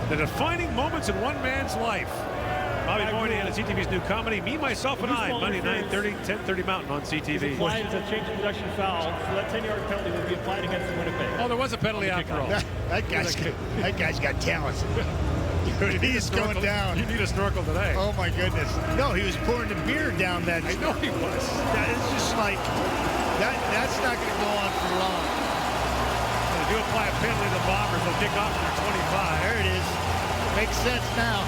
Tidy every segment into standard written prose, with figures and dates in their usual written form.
The defining moments in one man's life. Bobby Moynihan and CTV's new comedy, Me, Myself, and I, Monday, 9:30, 10:30 Mountain on CTV. Applied as a change of possession foul, so that 10-yard penalty would be applied against Winnipeg. Oh, there was a penalty after all. That guy's got talent. He's going down. You need a snorkel today. Oh my goodness. No, he was pouring the beer down that. I know he was. That is just like that's not going to go on for long. They do apply a penalty to the Bombers. They'll kick off at their 25. There it is. Makes sense now.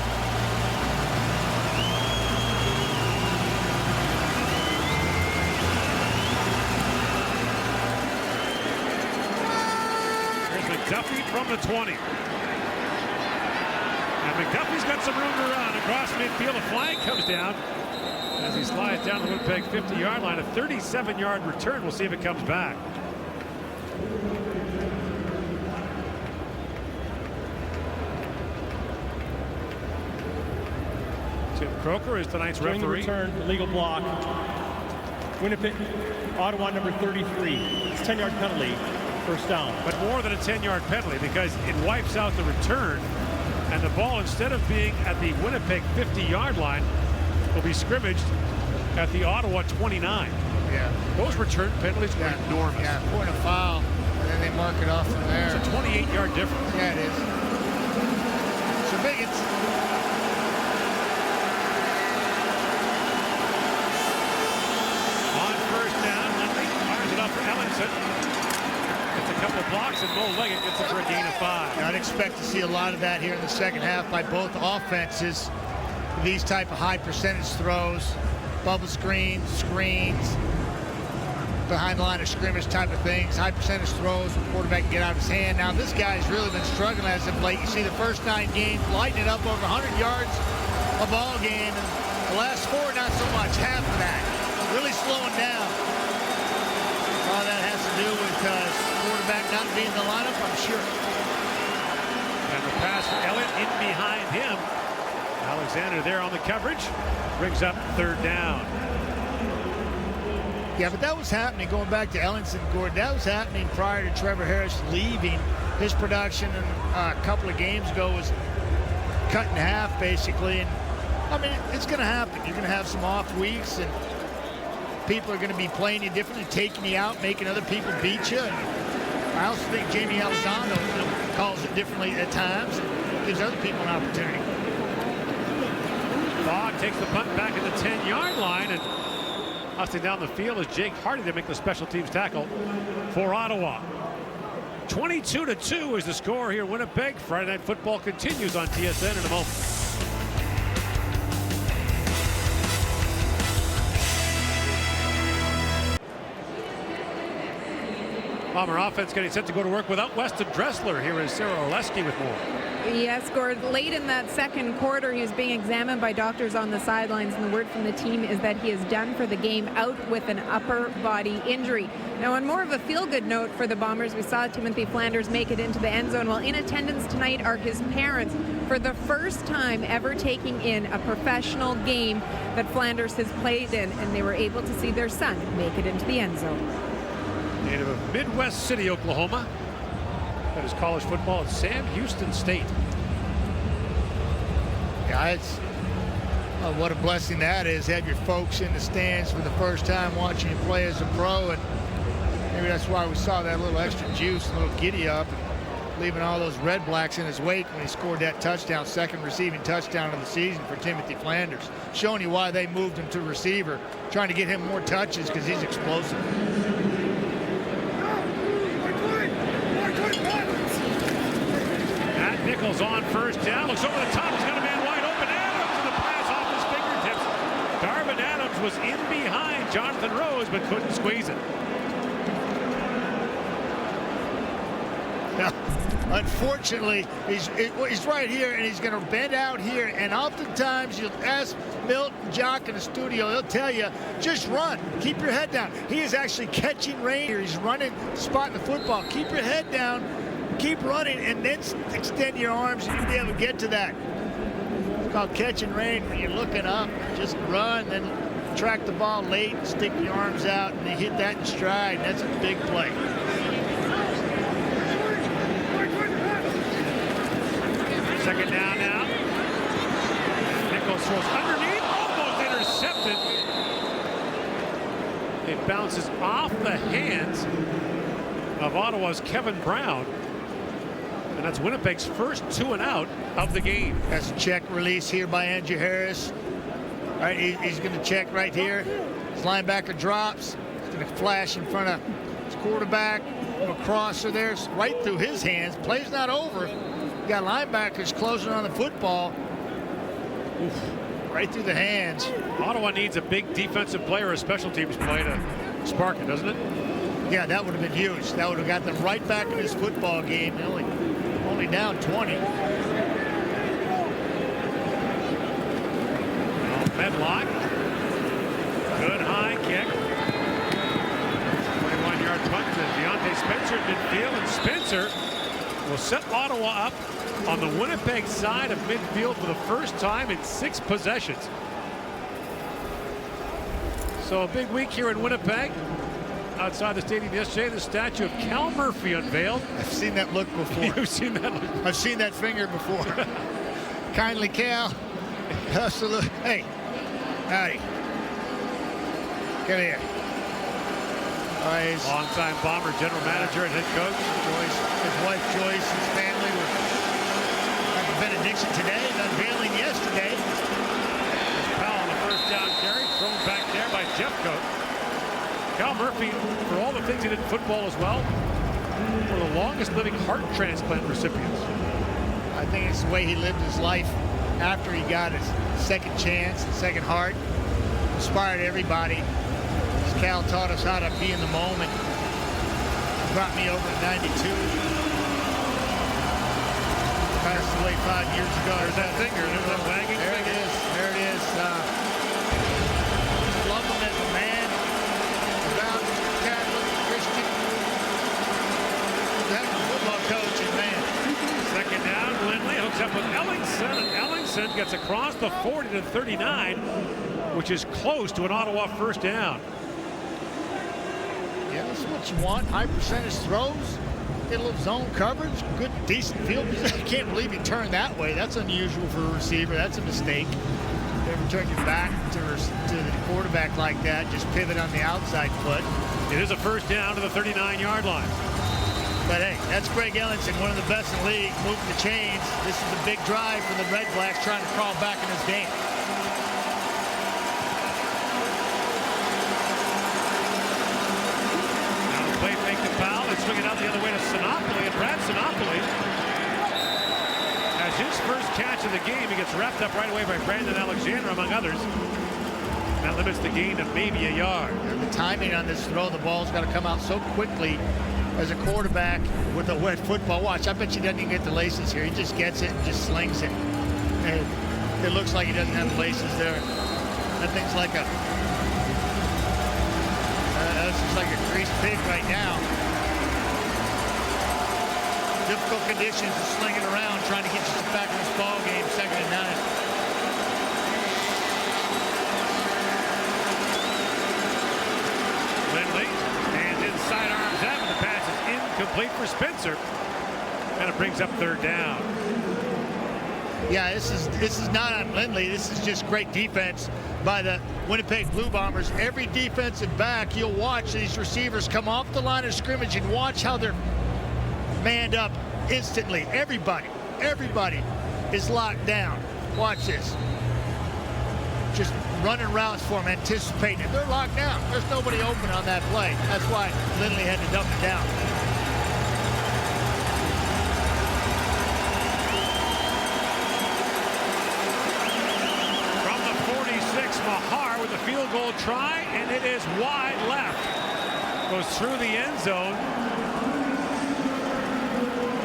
McDuffie from the 20. And McDuffie's got some room to run across midfield. A flag comes down as he slides down the Winnipeg 50-yard line. A 37-yard return. We'll see if it comes back. Tim Croker is tonight's During referee. The return, illegal block. Winnipeg, Ottawa number 33. It's 10-yard penalty. First down. But more than a 10-yard penalty because it wipes out the return, and the ball, instead of being at the Winnipeg 50-yard line, will be scrimmaged at the Ottawa 29. Yeah. Those return penalties were enormous. Yeah, point of foul, and then they mark it off from there. It's a 28-yard difference. Yeah, it is. So Biggins. On first down, Lindley fires it up for Ellenson. It's a couple of blocks, and Mo Leggett gets it for a gain of 5. I'd expect to see a lot of that here in the second half by both offenses. These type of high percentage throws, bubble screens, behind the line of scrimmage type of things, high percentage throws, the quarterback can get out of his hand. Now this guy's really been struggling as of late. You see the first 9 games lighting it up over 100 yards a ball game, and the last 4 not so much, half of that. Really slowing down. All that has to do with quarterback not being in the lineup, I'm sure. And the pass for Elliott in behind him. Alexander there on the coverage. Brings up third down. Yeah, but that was happening, going back to Ellenson Gordon, that was happening prior to Trevor Harris leaving. His production a couple of games ago was cut in half, basically. And I mean, it's going to happen. You're going to have some off weeks, and people are going to be playing you differently, taking you out, making other people beat you. And I also think Jamie Elizondo calls it differently at times, and gives other people an opportunity. Fogg takes the punt back at the 10-yard line, and hustling down the field is Jake Hardy to make the special teams tackle for Ottawa. 22-2 is the score here in Winnipeg. Friday Night Football continues on TSN in a moment. Bomber offense getting set to go to work without Weston Dressler. Here is Sarah Oleski with more. Yes, Gord, late in that second quarter, he was being examined by doctors on the sidelines, and the word from the team is that he is done for the game, out with an upper body injury. Now, on more of a feel-good note for the Bombers, we saw Timothy Flanders make it into the end zone. Well, in attendance tonight are his parents, for the first time ever taking in a professional game that Flanders has played in, and they were able to see their son make it into the end zone. Native of Midwest City, Oklahoma. That is college football at Sam Houston State. Yeah, it's what a blessing that is. Have your folks in the stands for the first time watching you play as a pro, and maybe that's why we saw that little extra juice, a little giddy up, leaving all those Redblacks in his wake when he scored that touchdown, second receiving touchdown of the season for Timothy Flanders. Showing you why they moved him to receiver, trying to get him more touches because he's explosive. Nichols on first down, looks over the top, he's got a man wide open. Adams, and the pass off his fingertips. Darvin Adams was in behind Jonathan Rose, but couldn't squeeze it. Now, unfortunately, he's right here, and he's going to bend out here. And oftentimes, you'll ask Milt and Jock in the studio, he'll tell you, just run. Keep your head down. He is actually catching rain here. He's running, spotting the football. Keep your head down. Keep running, and then extend your arms, and you'll be able to get to that. It's called catching rain. When you're looking up, just run, then track the ball late, stick your arms out, and you hit that in stride. That's a big play. Second down now. Nichols throws underneath, almost intercepted. It bounces off the hands of Ottawa's Kevin Brown. And that's Winnipeg's first 2 and out of the game. That's a check release here by Andrew Harris. All right, he's going to check right here. His linebacker drops. He's going to flash in front of his quarterback. Crosser there, right through his hands. Play's not over. You got linebackers closing on the football. Oof, right through the hands. Ottawa needs a big defensive player or a special teams play to spark it, doesn't it? Yeah, that would have been huge. That would have got them right back in this football game. Only down 20. Medlock. Good high kick. 21-yard punt to Deontay Spencer at midfield, and Spencer will set Ottawa up on the Winnipeg side of midfield for the first time in 6 possessions. So a big week here in Winnipeg. Outside the stadium yesterday, the statue of Cal Murphy unveiled. I've seen that look before. You've seen that look. I've seen that finger before. Kindly, Cal. Absolutely. Hey, howdy. Come here. Longtime Bomber general manager and head coach. Joyce, his wife Joyce, his family were at the benediction today, and unveiling yesterday. Powell on the first down carry, thrown back there by Jeffcoat. Cal Murphy, for all the things he did in football as well, one of the longest living heart transplant recipients. I think it's the way he lived his life after he got his second chance, second heart. Inspired everybody. Cal taught us how to be in the moment. He brought me over in '92. Passed away 5 years ago. There's that finger. There's that wagging there finger. It is. There it is. Love him as a man. About Catholic, Christian. Having a football coach and man. Second down. Lindley hooks up with Ellingson, and Ellingson gets across the 40 to 39, which is close to an Ottawa first down. Yeah, that's what you want. High percentage throws. Get a little zone coverage. Good, decent field. I can't believe he turned that way. That's unusual for a receiver. That's a mistake. Never turn your back to the quarterback like that. Just pivot on the outside foot. It is a first down to the 39-yard line. But hey, that's Greg Ellingson, one of the best in the league, moving the chains. This is the big drive for the Redblacks trying to crawl back in this game. Play fake to Powell. They swing it out the other way to Sinopoli, and Brad Sinopoli has his first catch of the game. He gets wrapped up right away by Brandon Alexander, among others. That limits the gain to maybe a yard. And the timing on this throw, the ball's got to come out so quickly as a quarterback with a wet football. Watch, I bet you doesn't even get the laces here. He just gets it and just slings it. And it looks like he doesn't have the laces there. That thing's like a that's just like a greased pig right now. Difficult conditions to sling it around, trying to get you back in this ball game, 2nd and 9. Lindley, and inside arms out, and the pass is incomplete for Spencer. And it brings up 3rd down. Yeah, this is not on Lindley. This is just great defense by the Winnipeg Blue Bombers. Every defensive back, you'll watch these receivers come off the line of scrimmage and watch how they're manned up instantly. Everybody is locked down. Watch this. Just running routes for them, anticipating it. They're locked down. There's nobody open on that play. That's why Lindley had to dump it down. Mahar with a field goal try, and it is wide left. Goes through the end zone.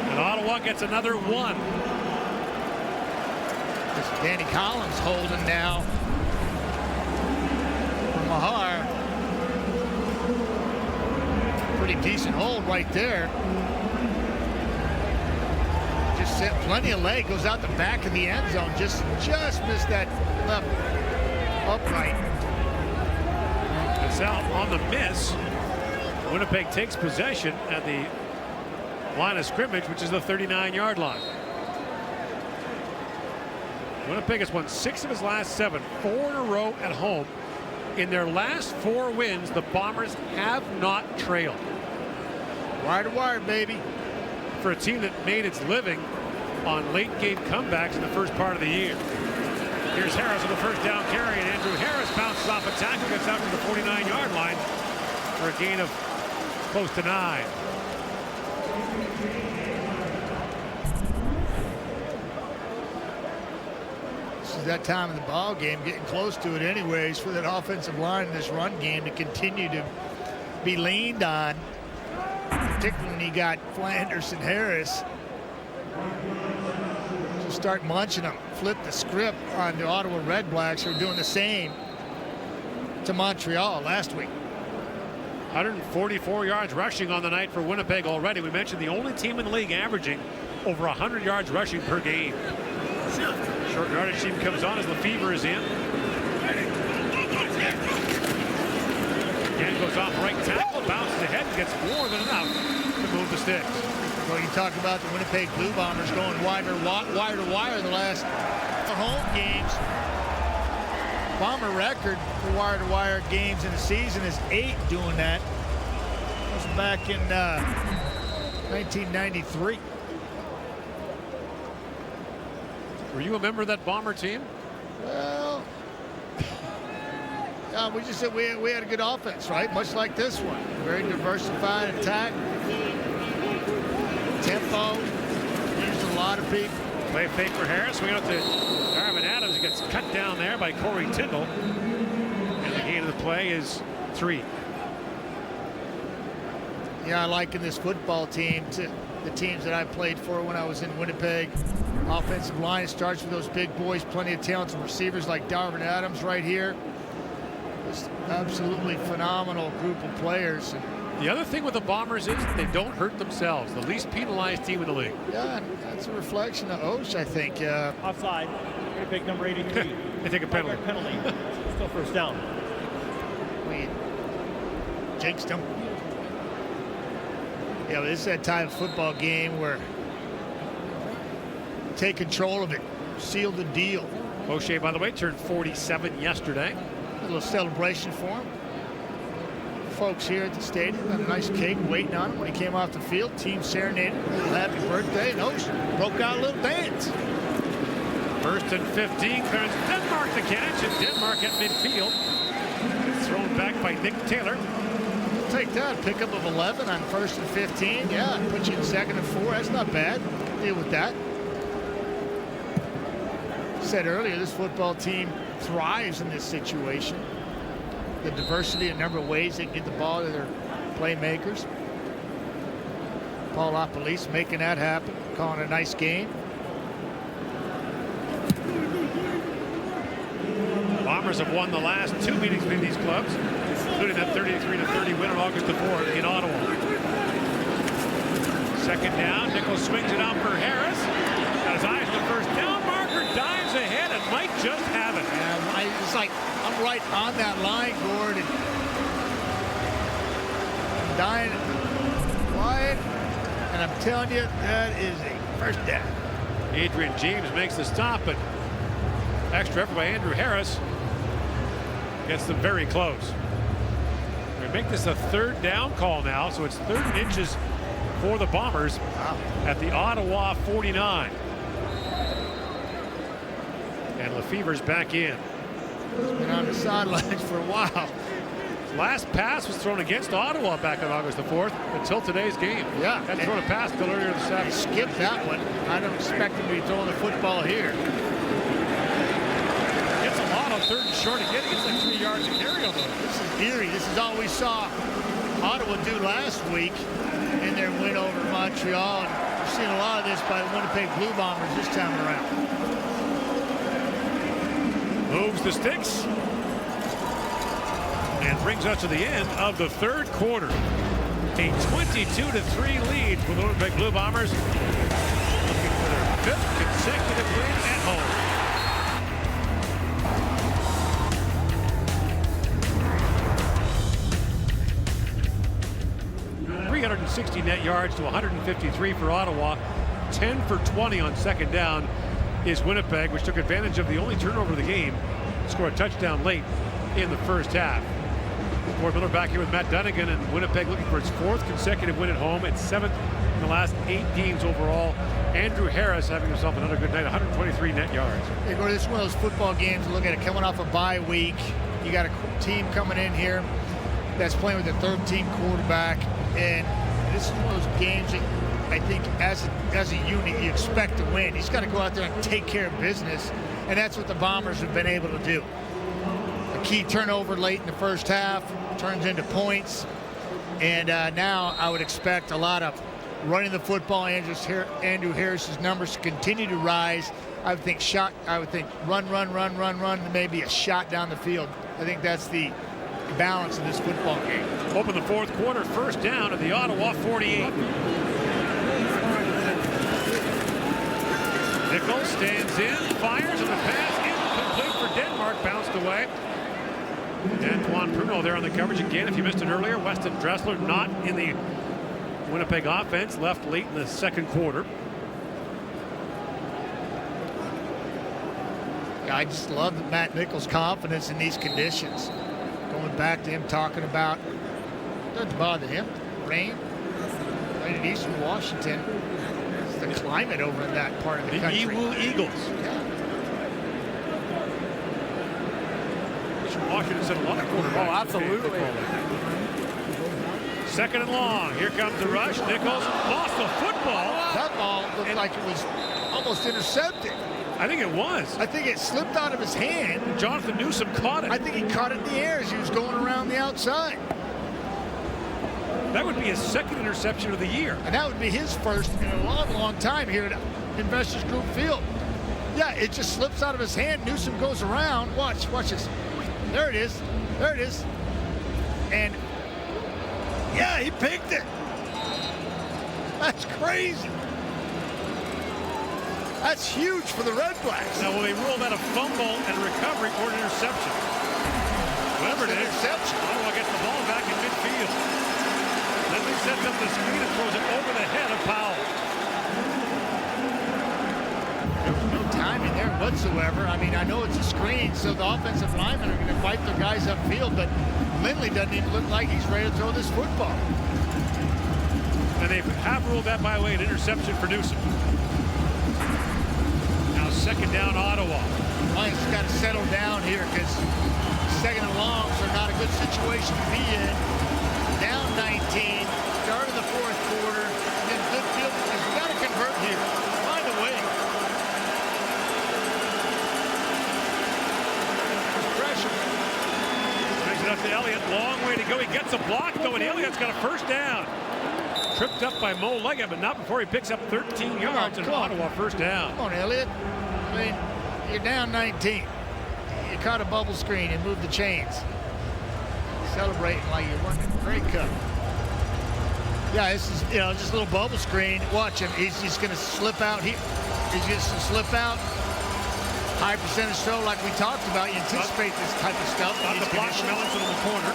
And Ottawa gets another 1. This is Danny Collins holding now for Mahar. Pretty decent hold right there. Just set plenty of leg, goes out the back of the end zone. Just missed that left upright. It's out on the miss. Winnipeg takes possession at the line of scrimmage, which is the 39-yard line. Winnipeg has won 6 of his last 7, 4 in a row at home. In their last 4 wins, the Bombers have not trailed. Wire to wire, baby. For a team that made its living on late game comebacks in the first part of the year. Here's Harris on the first down carry, and Andrew Harris bounces off a tackle, gets out to the 49-yard line for a gain of close to 9. This is that time of the ball game, getting close to it anyways, for that offensive line in this run game to continue to be leaned on, particularly when you got Flanders and Harris. Just start munching them, flip the script on the Ottawa Redblacks, who are doing the same to Montreal last week. 144 yards rushing on the night for Winnipeg already. We mentioned the only team in the league averaging over 100 yards rushing per game. Short yardage team comes on as Lefevre is in. Again goes off right tackle, bounces ahead, and gets more than enough to move the sticks. Well, you talk about the Winnipeg Blue Bombers going wire to wire the last home games. Bomber record for wire to wire games in the season is 8 doing that. That was back in 1993. Were you a member of that Bomber team? Well, we just said we had a good offense, right? Much like this one. Very diversified attack. Tempo. Used a lot of people. Play fake for Harris. We out to Darvin Adams. Gets cut down there by Corey Tyndall. And the gain of the play is 3. Yeah, I liken this football team to the teams that I played for when I was in Winnipeg. Offensive line starts with those big boys, plenty of talented receivers like Darvin Adams right here. Just absolutely phenomenal group of players. The other thing with the Bombers is they don't hurt themselves. The least penalized team in the league. Yeah, that's a reflection of Osh, I think. Offside. Winnipeg number 83. They take a penalty. Still first down. We jinxed them. Yeah, but this is that type of football game where take control of it, seal the deal. O'Shea, by the way, turned 47 yesterday. A little celebration for him. Folks here at the stadium had a nice cake waiting on him when he came off the field. Team serenaded, a little happy birthday, and Osh broke out a little dance. First and 15, clearance Denmark the catch, and Denmark at midfield. It's thrown back by Nick Taylor. Take that, pickup of 11 on first and 15. Yeah, put you in second and 4. That's not bad. Deal with that. Said earlier, this football team thrives in this situation. The diversity and number of ways they can get the ball to their playmakers. Paul LaPolice making that happen, calling a nice game. Bombers have won the last 2 meetings between these clubs, including that 33-30 win on August the 4th in Ottawa. Second down, Nichols swings it out for Harris. Got his eyes on the first down marker, dives ahead, and might just have it. And it's like I'm right on that line, Gord, and I'm dying quiet, and I'm telling you, that is a first down. Adrian James makes the stop, but extra effort by Andrew Harris gets them very close. We make this a third down call now, so it's 3rd and inches for the Bombers at the Ottawa 49. And Lefevre's back in. He's been on the sidelines for a while. Last pass was thrown against Ottawa back on August the 4th until today's game. Yeah. Hadn't thrown a pass until earlier this They afternoon. skipped that one. I don't expect him to be throwing the football here. Gets a lot on 3rd and short again. He gets like 3 yards to carry on those. This is eerie. This is all we saw Ottawa do last week in their win over Montreal. And we're seeing a lot of this by the Winnipeg Blue Bombers this time around. Moves the sticks and brings us to the end of the 3rd quarter. A 22-3 lead for the Winnipeg Blue Bombers, looking for their 5th consecutive win at home. 360 net yards to 153 for Ottawa. 10 for 20 on second down. is Winnipeg, which took advantage of the only turnover of the game, scored a touchdown late in the first half. Ford Miller back here with Matt Dunnigan, and Winnipeg looking for its 4th consecutive win at home, its 7th in the last 8 games overall. Andrew Harris having himself another good night, 123 net yards. Hey, Gordon, this is one of those football games. Look at it, coming off a bye week. You got a team coming in here that's playing with a 3rd-team quarterback, and this is one of those games that I think as a unit you expect to win. He's got to go out there and take care of business, and that's what the Bombers have been able to do. A key turnover late in the first half turns into points, and now I would expect a lot of running the football. Andrew Harris's numbers continue to rise. I would think run, maybe a shot down the field. I think that's the balance of this football game. Open the 4th quarter, 1st down at the Ottawa 48. Nichols stands in, fires, and the pass incomplete for Denmark, bounced away. Antoine Pruneau there on the coverage again. If you missed it earlier, Weston Dressler not in the Winnipeg offense, left late in the 2nd quarter. I just love Matt Nichols' confidence in these conditions. Going back to him talking about, doesn't bother him, rain, right in eastern Washington. It's the climate over in that part of the country. The Eagles. Yeah. Washington said a lot of quarterbacks. Oh, absolutely. 2nd and long. Here comes the rush. Nichols lost the football. That ball looked like it was almost intercepted. I think it was. I think it slipped out of his hand. Jonathan Newsom caught it. I think he caught it in the air as he was going around the outside. That would be his 2nd interception of the year. And that would be his 1st in a long, long time here at Investors Group Field. Yeah, it just slips out of his hand. Newsom goes around. Watch this. There it is. There it is. And yeah, he picked it. That's crazy. That's huge for the Redblacks. Now, will they rule that a fumble and recovery or an interception? Whatever it is, interception. Ottawa gets the ball back in midfield. Then they sets up the screen and throws it over the head of Powell. There was no timing there whatsoever. I mean, I know it's a screen, so the offensive linemen are going to fight their guys upfield, but Lindley doesn't even look like he's ready to throw this football. And they have ruled that, by the way, an interception for Newsom. Now 2nd down, Ottawa. Lions got to settle down here because 2nd and longs are not a good situation to be in. Down 19, start of the 4th quarter, and good field because we got to convert here. Find a way. Pressure. Brings it up to Elliott. Long way to go. He gets a block, though, and Elliott's got a 1st down. Tripped up by Mo Leggett, but not before he picks up 13 yards and Ottawa 1st down. Come on, Elliott. I mean, you're down 19. You caught a bubble screen and moved the chains. Celebrating like you're working a great cup. Yeah, this is, just a little bubble screen. Watch him. He's just going to slip out here. He's just going to slip out. High percentage throw like we talked about. You anticipate this type of stuff. Got the block from Ellison in the corner.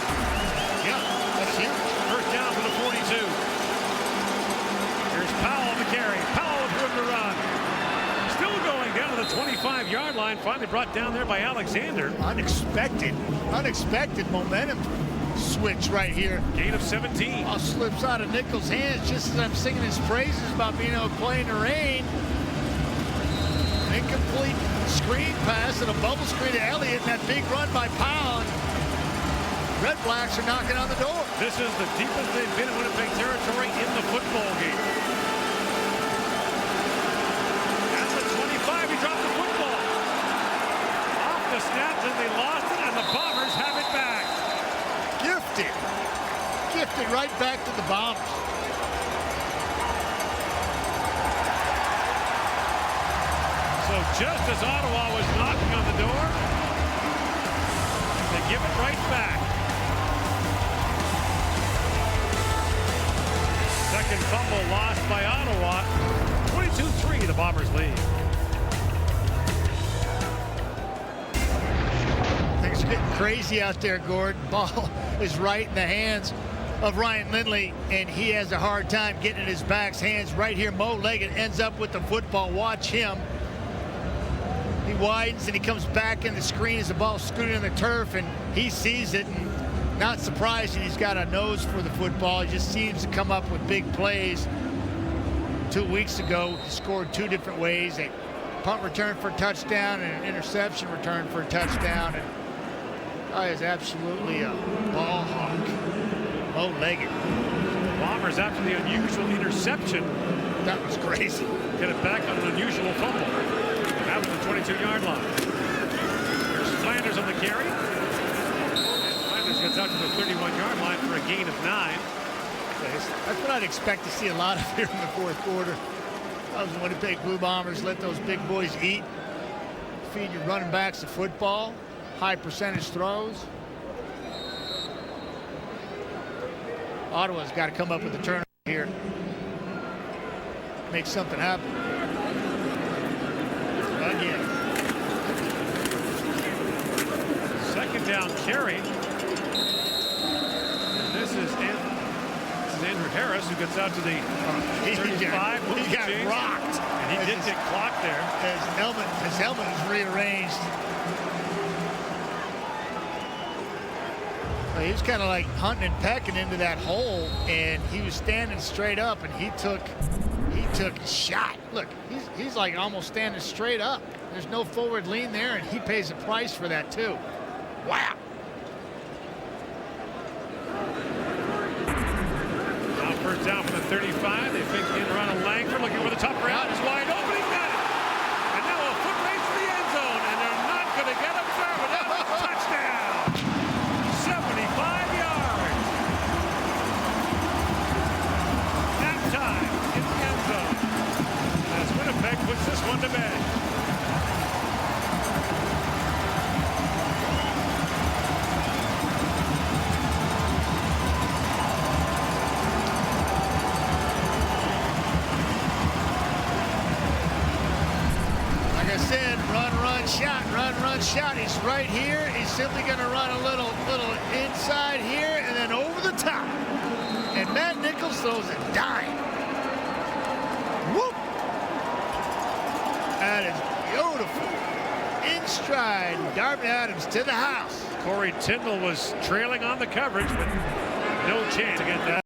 Yeah, that's huge. 1st down for the 42. Here's Powell on the carry. Powell with room to run. Still going down to the 25-yard line. Finally brought down there by Alexander. Unexpected momentum switch right here. Gain of 17. Ball slips out of Nichols' hands just as I'm singing his praises about being able to play in the rain. Incomplete screen pass and a bubble screen to Elliott, and that big run by Powell. Redblacks are knocking on the door. This is the deepest they've been in Winnipeg territory in the football game. At the 25, he dropped the football. Off the snap, and they lost it, and the Bombers have it back. Gifted right back to the Bombers. So just as Ottawa was knocking on the door, they give it right back. 2nd fumble lost by Ottawa. 22-3, the Bombers lead. Things are getting crazy out there, Gordon. Ball is right in the hands of Ryan Lindley, and he has a hard time getting in his back's hands right here. Mo Leggett ends up with the football. Watch him. He widens and he comes back in the screen as the ball scooting on the turf, and he sees it. And not surprising, he's got a nose for the football. He just seems to come up with big plays. 2 weeks ago, he scored 2 different ways: a punt return for a touchdown and an interception return for a touchdown. And guy is absolutely a ball hawk, low-legged. Bombers, after the unusual interception, That was crazy. get it back on an unusual fumble. Out to the 22-yard line. Here's Flanders on the carry. And Flanders gets out to the 31-yard line for a gain of 9. That's what I'd expect to see a lot of here in the fourth quarter. Those Winnipeg Blue Bombers let those big boys eat. Feed your running backs the football. High percentage throws. Ottawa's got to come up with a turnover here. Make something happen. Again. Second down carry. And this is Andrew Harris, who gets out to the 35. He got rocked. And he did get clocked there. His helmet is rearranged. He was kind of like hunting and pecking into that hole, and he was standing straight up, and he took a shot. Look, he's like almost standing straight up. There's no forward lean there, and he pays a price for that too. Wow. Now first down from the 35. They fake in around a Langford, looking for the top route. It's wide open. He got it. And now a foot race to the end zone, and they're not going to get him there, but that was a touchdown. 75 yards. Nap time in the end zone as Winnipeg puts this one to bed. Like I said, run, shot. He's right here. He's simply going to run a little inside here and then over the top. And Matt Nichols throws a dime. Whoop! That is beautiful. In stride, Darby Adams to the house. Corey Tyndall was trailing on the coverage, but no chance to get that.